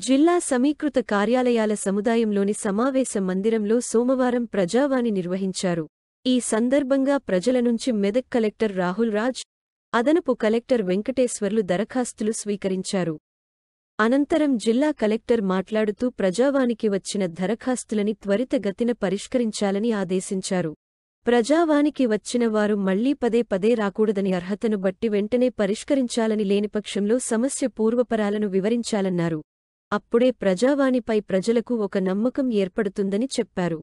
జిల్లా సమీకృత కార్యాలయాల సముదాయంలోని సమావేశ మందిరంలో సోమవారం ప్రజావాణి నిర్వహించారు. ఈ సందర్భంగా ప్రజల నుంచి మెదక్ కలెక్టర్ రాహుల్ రాజ్, అదనపు కలెక్టర్ వెంకటేశ్వర్లు దరఖాస్తులు స్వీకరించారు. అనంతరం జిల్లా కలెక్టర్ మాట్లాడుతూ ప్రజావానికి వచ్చిన దరఖాస్తులని త్వరితగతిన పరిష్కరించాలని ఆదేశించారు. ప్రజావానికి వచ్చిన వారు మళ్లీ పదే రాకూడదని, అర్హతను బట్టి వెంటనే పరిష్కరించాలని, లేనిపక్షంలో సమస్య పూర్వపరాలను వివరించాలన్నారు. అప్పుడే ప్రజావానిపై ప్రజలకు ఒక నమ్మకం ఏర్పడుతుందని చెప్పారు.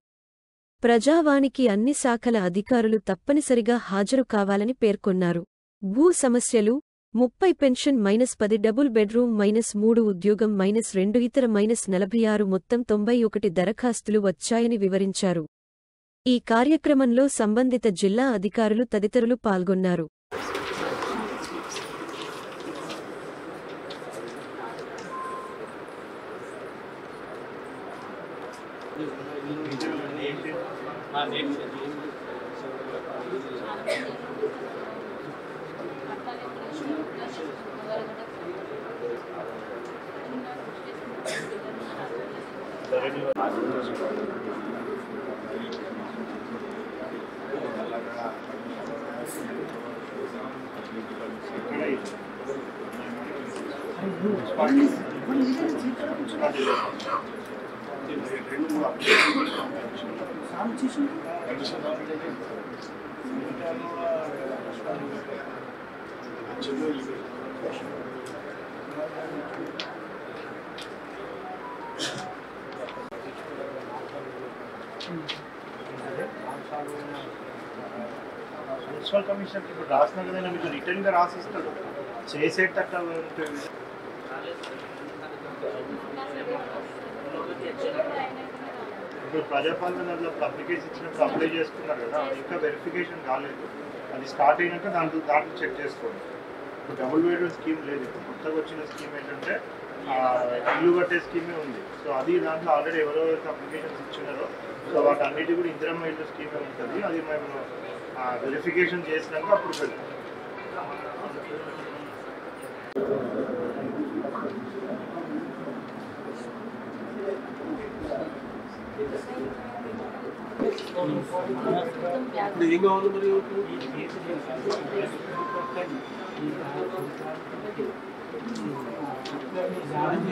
ప్రజావానికి అన్ని శాఖల అధికారులు తప్పనిసరిగా హాజరు కావాలని పేర్కొన్నారు. భూ సమస్యలు -30 పెన్షన్ -10 డబుల్ బెడ్రూమ్ -3 ఉద్యోగం -2 ఇతర -46 మొత్తం 91 దరఖాస్తులు వచ్చాయని వివరించారు. ఈ కార్యక్రమంలో సంబంధిత జిల్లా అధికారులు తదితరులు పాల్గొన్నారు. మున్సిపల్ కమిషనర్ ఇప్పుడు రాసిన కదా మీకు రిటర్న్ గా రాసిస్తాడు చేసేటట్టు. ఇప్పుడు ప్రజాపాలన దాంట్లో అప్లికేషన్ ఇచ్చినప్పుడు అప్లై చేసుకున్నారు కదా, ఇంకా వెరిఫికేషన్ కాలేదు. అది స్టార్ట్ అయినాక దాంట్లో చెక్ చేసుకోండి. ఇప్పుడు డబుల్ బెడ్రూమ్ స్కీమ్ లేదు. ఇప్పుడు కొత్తగా వచ్చిన స్కీమ్ ఏంటంటే ఇల్లు కట్టే స్కీమే ఉంది. సో అది దాంట్లో ఆల్రెడీ ఎవరెవరికి అప్లికేషన్స్ ఇచ్చినారో సో వాటన్నిటి కూడా ఇందిరమ్మ ఇల్లు స్కీమే ఉంటుంది. అది మేము వెరిఫికేషన్ చేసినాక అప్పుడు పెడతాం. ఏం కావాలి మరి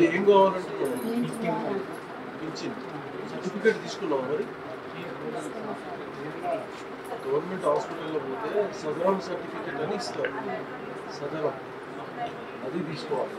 ఏం కావాలంటే సర్టిఫికేట్ తీసుకున్నావు. మరి గవర్నమెంట్ హాస్పిటల్లో పోతే సదరం సర్టిఫికేట్ అని ఇస్తారు. సదరం అది తీసుకోవాలి.